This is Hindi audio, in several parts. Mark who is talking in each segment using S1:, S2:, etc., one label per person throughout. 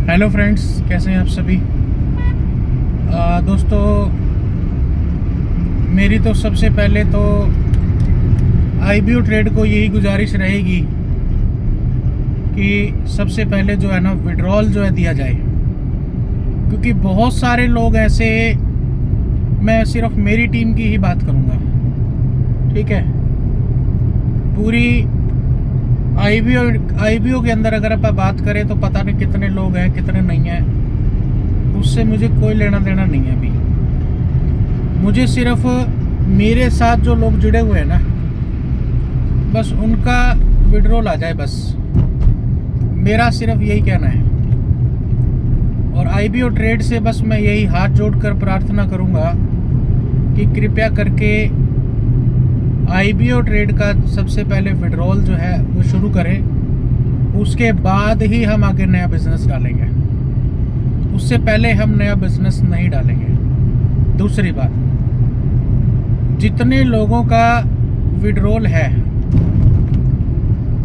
S1: हेलो फ्रेंड्स, कैसे हैं आप सभी। दोस्तों, मेरी तो सबसे पहले तो आईबीओ ट्रेड को यही गुजारिश रहेगी कि सबसे पहले जो है ना विड्रॉल जो है दिया जाए, क्योंकि बहुत सारे लोग ऐसे, मैं सिर्फ मेरी टीम की ही बात करूँगा, ठीक है। पूरी आईबीओ के अंदर अगर आप बात करें तो पता नहीं कितने लोग हैं कितने नहीं हैं, उससे मुझे कोई लेना देना नहीं है। अभी मुझे सिर्फ मेरे साथ जो लोग जुड़े हुए हैं ना, बस उनका विड्रॉल आ जाए, बस मेरा सिर्फ यही कहना है। और आईबीओ ट्रेड से बस मैं यही हाथ जोड़कर प्रार्थना करूंगा कि कृपया करके आईबीओ ट्रेड का सबसे पहले विड्रॉल जो है वो शुरू करें, उसके बाद ही हम आगे नया बिजनेस डालेंगे। उससे पहले हम नया बिजनेस नहीं डालेंगे। दूसरी बात, जितने लोगों का विड्रॉल है,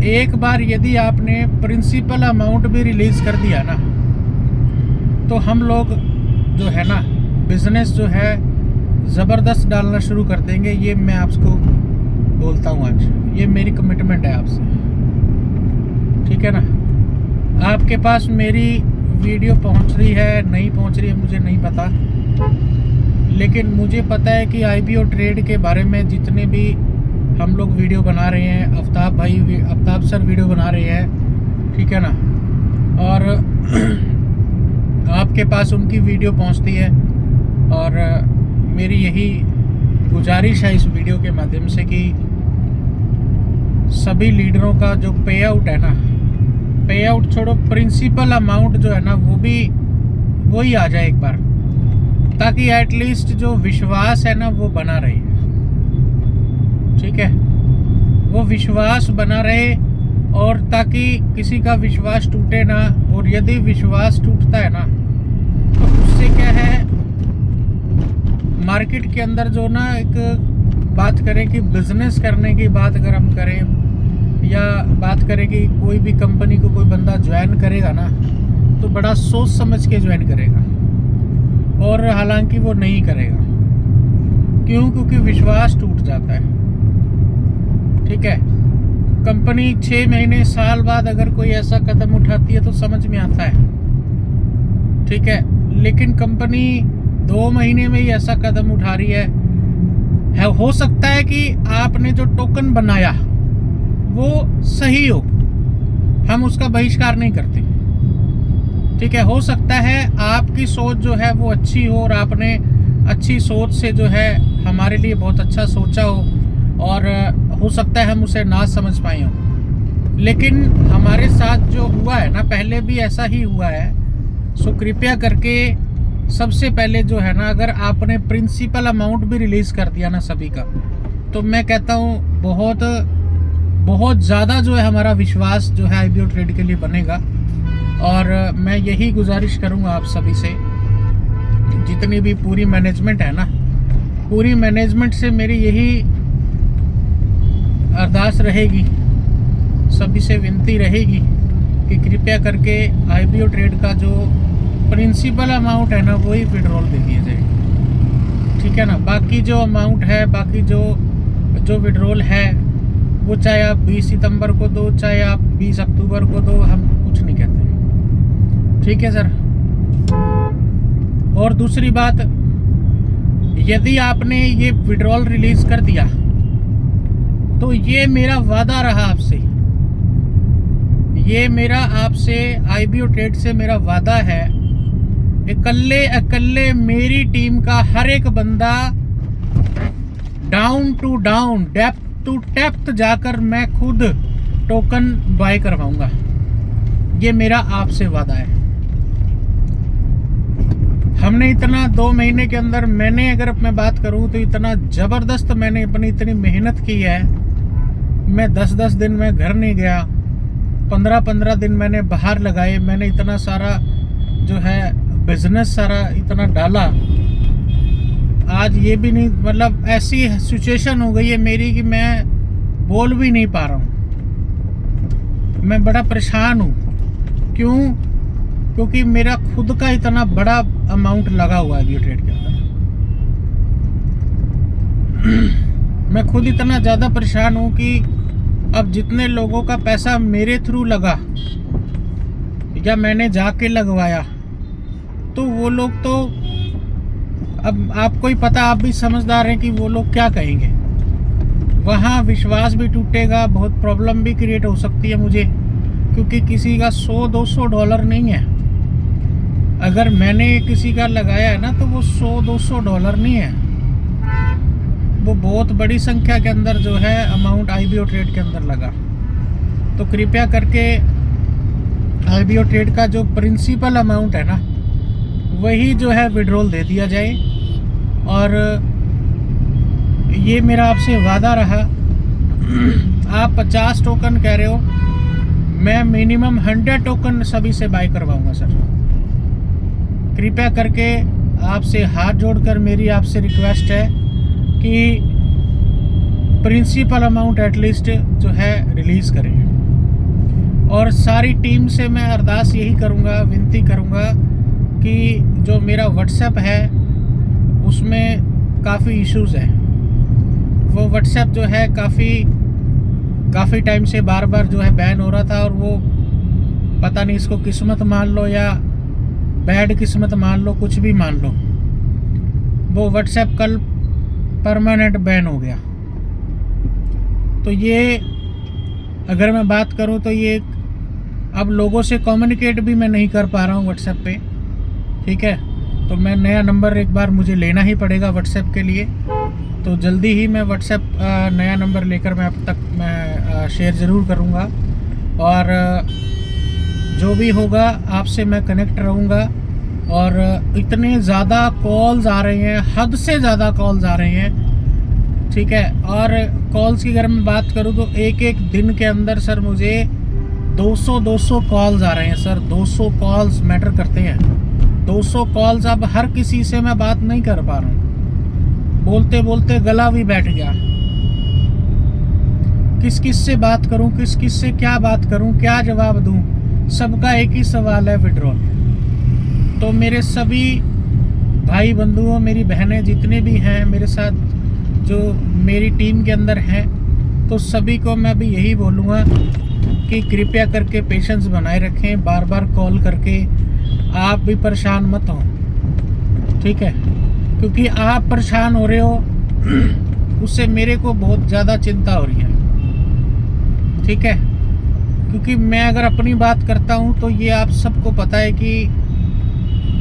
S1: एक बार यदि आपने प्रिंसिपल अमाउंट भी रिलीज कर दिया ना, तो हम लोग जो है ना बिजनेस जो है ज़बरदस्त डालना शुरू कर देंगे। ये मैं आपको बोलता हूँ आज, ये मेरी कमिटमेंट है आपसे, ठीक है ना। आपके पास मेरी वीडियो पहुँच रही है नहीं पहुँच रही है मुझे नहीं पता, लेकिन मुझे पता है कि आईबीओ ट्रेड के बारे में जितने भी हम लोग वीडियो बना रहे हैं, आफ्ताब सर वीडियो बना रहे हैं, ठीक है ना, और आपके पास उनकी वीडियो पहुंचती है। और मेरी यही गुजारिश है इस वीडियो के माध्यम से कि सभी लीडरों का जो पे आउट है ना, पे आउट छोड़ो, प्रिंसिपल अमाउंट जो है ना वो भी वही आ जाए एक बार, ताकि एटलीस्ट जो विश्वास है ना वो बना रहे, ठीक है, वो विश्वास बना रहे। और ताकि किसी का विश्वास टूटे ना, और यदि विश्वास टूटता है ना तो उससे क्या है, मार्केट के अंदर जो ना एक बात करें कि बिजनेस करने की बात अगर हम करें, या बात करें कि कोई भी कंपनी को कोई बंदा ज्वाइन करेगा ना, तो बड़ा सोच समझ के ज्वाइन करेगा, और हालांकि वो नहीं करेगा। क्यों? क्योंकि विश्वास टूट जाता है, ठीक है। कंपनी 6 महीने साल बाद अगर कोई ऐसा कदम उठाती है तो समझ में आता है, ठीक है, लेकिन कंपनी 2 महीने में ही ऐसा कदम उठा रही है, हो सकता है कि आपने जो टोकन बनाया वो सही हो, हम उसका बहिष्कार नहीं करते, ठीक है। हो सकता है आपकी सोच जो है वो अच्छी हो, और आपने अच्छी सोच से जो है हमारे लिए बहुत अच्छा सोचा हो, और हो सकता है हम उसे ना समझ पाए हों, लेकिन हमारे साथ जो हुआ है ना, पहले भी ऐसा ही हुआ है। सो कृपया करके सबसे पहले जो है ना, अगर आपने प्रिंसिपल अमाउंट भी रिलीज़ कर दिया ना सभी का, तो मैं कहता हूँ बहुत ज़्यादा जो है हमारा विश्वास जो है आईबीओ ट्रेड के लिए बनेगा। और मैं यही गुजारिश करूँगा आप सभी से, जितनी भी पूरी मैनेजमेंट है ना, पूरी मैनेजमेंट से मेरी यही अरदास रहेगी, सभी से विनती रहेगी कि कृपया करके आईबीओ ट्रेड का जो प्रिंसिपल अमाउंट है ना वही विड्रॉल दे दिया जाए, ठीक है ना। बाकी जो अमाउंट है, बाकी जो विड्रॉल है, वो चाहे आप 20 सितंबर को दो, चाहे आप 20 अक्टूबर को दो, हम कुछ नहीं कहते, ठीक है सर। और दूसरी बात, यदि आपने ये विड्रॉल रिलीज कर दिया तो ये मेरा वादा रहा आपसे, ये मेरा आपसे आईबीओ ट्रेड से मेरा वादा है, अकेले मेरी टीम का हर एक बंदा down to down, depth to depth जाकर मैं खुद टोकन बाय करवाऊंगा। ये मेरा आपसे वादा है। हमने इतना 2 महीने के अंदर, मैंने अगर मैं बात करूं तो इतना ज़बरदस्त मैंने अपनी इतनी मेहनत की है। मैं 10-10 दिन में घर नहीं गया, 15-15 दिन मैंने बाहर लगाए, मैंने इतना सारा जो है बिजनेस सारा इतना डाला। आज ये भी नहीं, मतलब ऐसी सिचुएशन हो गई है मेरी कि मैं बोल भी नहीं पा रहा हूँ, मैं बड़ा परेशान हूँ। क्यों? क्योंकि मेरा खुद का इतना बड़ा अमाउंट लगा हुआ है IBO ट्रेड के अंदर। मैं खुद इतना ज़्यादा परेशान हूँ कि अब जितने लोगों का पैसा मेरे थ्रू लगा या मैंने जाके लगवाया, तो वो लोग तो, अब आपको ही पता, आप भी समझदार हैं कि वो लोग क्या कहेंगे। वहाँ विश्वास भी टूटेगा, बहुत प्रॉब्लम भी क्रिएट हो सकती है मुझे, क्योंकि किसी का $100-200 नहीं है। अगर मैंने किसी का लगाया है ना, तो वो $100-200 नहीं है, वो बहुत बड़ी संख्या के अंदर जो है अमाउंट IBO ट्रेड के अंदर लगा। तो कृपया करके IBO ट्रेड का जो प्रिंसिपल अमाउंट है ना, वही जो है विड्रॉल दे दिया जाए। और ये मेरा आपसे वादा रहा। आप 50 टोकन कह रहे हो, मैं मिनिमम 100 टोकन सभी से बाय करवाऊंगा सर। कृपया करके आपसे हाथ जोड़कर मेरी आपसे रिक्वेस्ट है कि प्रिंसिपल अमाउंट एटलीस्ट जो है रिलीज़ करें। और सारी टीम से मैं अरदास यही करूँगा, विनती करूँगा कि जो मेरा व्हाट्सएप है उसमें काफ़ी इश्यूज़ हैं। वो व्हाट्सएप जो है काफ़ी टाइम से बार बार जो है बैन हो रहा था, और वो पता नहीं, इसको किस्मत मान लो या बैड किस्मत मान लो, कुछ भी मान लो, वो व्हाट्सएप कल परमानेंट बैन हो गया। तो ये अगर मैं बात करूं तो ये अब लोगों से कम्युनिकेट भी मैं नहीं कर पा रहा हूं व्हाट्सएप पे, ठीक है। तो मैं नया नंबर एक बार मुझे लेना ही पड़ेगा व्हाट्सएप के लिए। तो जल्दी ही मैं व्हाट्सएप नया नंबर लेकर मैं अब तक मैं शेयर ज़रूर करूँगा, और जो भी होगा आपसे मैं कनेक्ट रहूँगा। और इतने ज़्यादा कॉल्स आ रहे हैं, हद से ज़्यादा कॉल्स आ रहे हैं, ठीक है। और कॉल्स की अगर मैं बात करूँ तो एक एक दिन के अंदर सर मुझे 200 कॉल्स आ रहे हैं सर। 200 कॉल्स मैटर करते हैं। 200 कॉल्स, अब हर किसी से मैं बात नहीं कर पा रहा हूँ, बोलते बोलते गला भी बैठ गया। किस किस से बात करूं, किस किस से क्या बात करूं, क्या जवाब दूं, सबका एक ही सवाल है, विड्रॉल। तो मेरे सभी भाई बंधुओं, मेरी बहनें जितने भी हैं मेरे साथ, जो मेरी टीम के अंदर हैं, तो सभी को मैं भी यही बोलूँगा कि कृपया करके पेशेंस बनाए रखें। बार बार कॉल करके आप भी परेशान मत हो, ठीक है, क्योंकि आप परेशान हो रहे हो उससे मेरे को बहुत ज़्यादा चिंता हो रही है, ठीक है। क्योंकि मैं अगर अपनी बात करता हूँ तो ये आप सबको पता है कि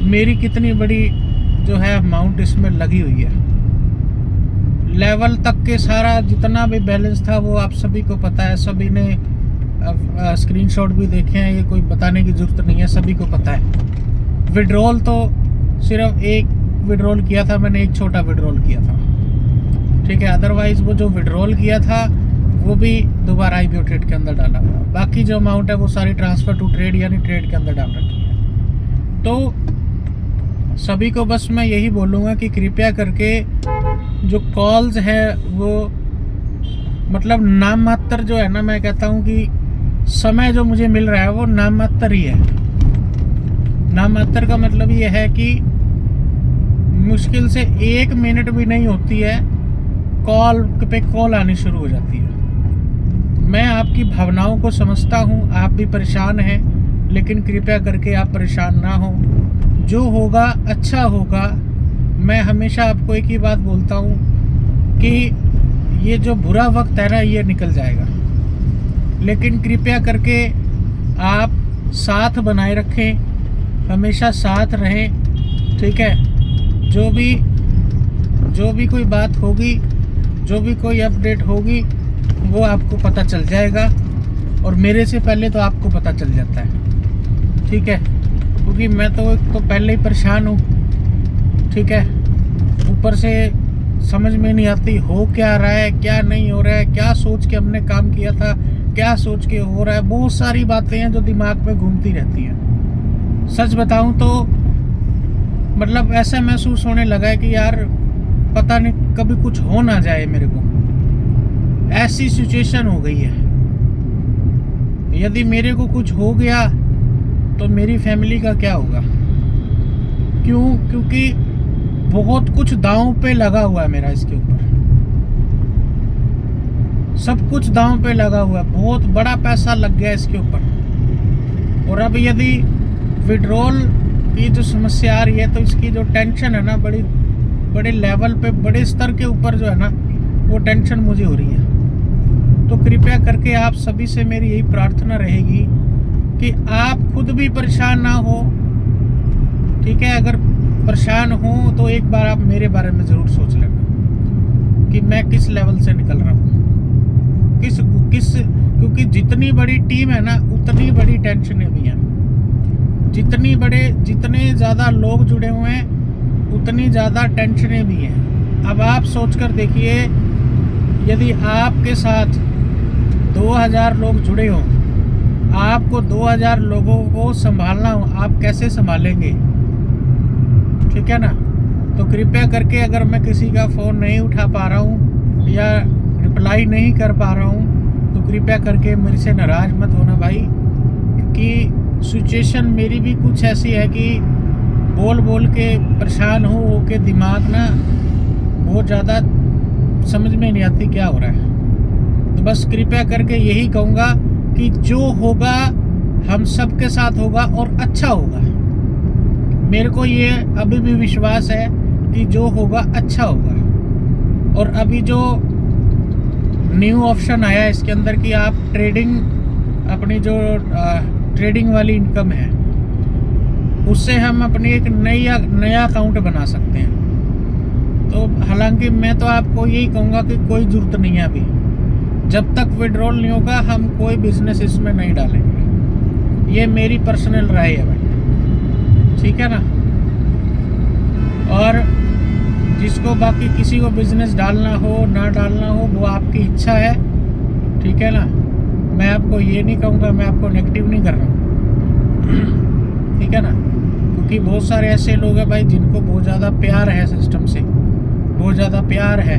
S1: मेरी कितनी बड़ी जो है अमाउंट इसमें लगी हुई है। लेवल तक के सारा जितना भी बैलेंस था वो आप सभी को पता है, सभी ने स्क्रीनशॉट भी देखे हैं, ये कोई बताने की ज़रूरत नहीं है, सभी को पता है। विड्रॉल तो सिर्फ एक विड्रॉल किया था मैंने, एक छोटा विड्रॉल किया था, ठीक है। अदरवाइज़ वो जो विड्रॉल किया था वो भी दोबारा IBO ट्रेड के अंदर डाला हुआ। बाकी जो अमाउंट है वो सारी ट्रांसफ़र टू ट्रेड यानी ट्रेड के अंदर डाल रखी है। तो सभी को बस मैं यही बोलूँगा कि कृपया करके जो कॉल्स है वो मतलब नाम मात्र जो है ना, मैं कहता हूँ कि समय जो मुझे मिल रहा है वो नाम मात्र ही है। नाम मात्र का मतलब ये है कि मुश्किल से 1 मिनट भी नहीं होती है, कॉल पे कॉल आनी शुरू हो जाती है। मैं आपकी भावनाओं को समझता हूँ, आप भी परेशान हैं, लेकिन कृपया करके आप परेशान ना हो। जो होगा अच्छा होगा। मैं हमेशा आपको एक ही बात बोलता हूँ कि ये जो बुरा वक्त है ना, ये निकल जाएगा, लेकिन कृपया करके आप साथ बनाए रखें, हमेशा साथ रहें, ठीक है। जो भी कोई बात होगी, जो भी कोई अपडेट होगी, वो आपको पता चल जाएगा, और मेरे से पहले तो आपको पता चल जाता है, ठीक है। क्योंकि मैं तो पहले ही परेशान हूँ, ठीक है। ऊपर से समझ में नहीं आती हो क्या रहा है, क्या नहीं हो रहा है, क्या सोच के हमने काम किया था, क्या सोच के हो रहा है। बहुत सारी बातें हैं जो दिमाग में घूमती रहती हैं। सच बताऊं तो मतलब ऐसा महसूस होने लगा है कि यार पता नहीं कभी कुछ हो ना जाए मेरे को, ऐसी सिचुएशन हो गई है। यदि मेरे को कुछ हो गया तो मेरी फैमिली का क्या होगा? क्यों? क्योंकि बहुत कुछ दांव पे लगा हुआ है मेरा इसके ऊपर, सब कुछ दांव पे लगा हुआ है, बहुत बड़ा पैसा लग गया इसके ऊपर। और अब यदि विड्रॉल की जो समस्या आ रही है तो इसकी जो टेंशन है ना, बड़े लेवल पे, बड़े स्तर के ऊपर जो है ना, वो टेंशन मुझे हो रही है। तो कृपया करके आप सभी से मेरी यही प्रार्थना रहेगी कि आप खुद भी परेशान ना हो, ठीक है? अगर परेशान हो तो एक बार आप मेरे बारे में ज़रूर सोच लेना कि मैं किस लेवल से निकल रहा हूँ, क्योंकि जितनी बड़ी टीम है ना, उतनी बड़ी टेंशनें भी हैं। जितने ज़्यादा लोग जुड़े हुए हैं, उतनी ज़्यादा टेंशनें भी हैं। अब आप सोच कर देखिए, यदि आपके साथ 2000 लोग जुड़े हों, आपको 2000 लोगों को संभालना हो, आप कैसे संभालेंगे? ठीक है ना? तो कृपया करके, अगर मैं किसी का फ़ोन नहीं उठा पा रहा हूँ या रिप्लाई नहीं कर पा रहा हूँ, तो कृपया करके मेरे से नाराज़ मत होना भाई, क्योंकि सिचुएशन मेरी भी कुछ ऐसी है कि बोल के परेशान हो के दिमाग ना बहुत ज़्यादा समझ में नहीं आती क्या हो रहा है। तो बस कृपया करके यही कहूँगा कि जो होगा हम सबके साथ होगा और अच्छा होगा। मेरे को ये अभी भी विश्वास है कि जो होगा अच्छा होगा। और अभी जो न्यू ऑप्शन आया है इसके अंदर कि आप ट्रेडिंग, अपनी जो ट्रेडिंग वाली इनकम है, उससे हम अपनी एक नया अकाउंट बना सकते हैं। तो हालांकि मैं तो आपको यही कहूँगा कि कोई ज़रूरत नहीं है अभी, जब तक विड्रॉल नहीं होगा हम कोई बिजनेस इसमें नहीं डालेंगे। ये मेरी पर्सनल राय है भाई, ठीक है ना? और जिसको बाकी किसी को बिजनेस डालना हो ना डालना हो, वो आपकी इच्छा है, ठीक है ना? मैं आपको ये नहीं कहूँगा, मैं आपको नेगेटिव नहीं कर रहा हूँ, ठीक है ना? क्योंकि बहुत सारे ऐसे लोग हैं भाई जिनको बहुत ज़्यादा प्यार है सिस्टम से, बहुत ज़्यादा प्यार है,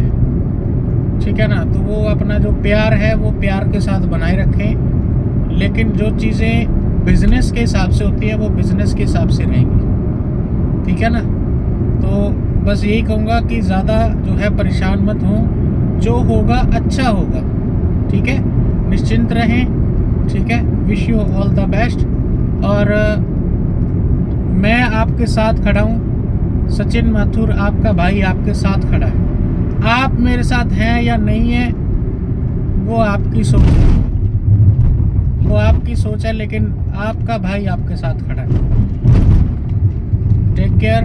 S1: ठीक है ना? तो वो अपना जो प्यार है वो प्यार के साथ बनाए रखें, लेकिन जो चीज़ें बिजनेस के हिसाब से होती है वो बिजनेस के हिसाब से रहेंगी, ठीक है ना? तो बस यही कहूँगा कि ज़्यादा जो है परेशान मत हो, जो होगा अच्छा होगा, ठीक है? निश्चिंत रहें, ठीक है? Wish you all the best. और मैं आपके साथ खड़ा हूँ, सचिन माथुर आपका भाई आपके साथ खड़ा है। आप मेरे साथ हैं या नहीं है वो आपकी सोच है, वो आपकी सोच है, लेकिन आपका भाई आपके साथ खड़ा है। Take care.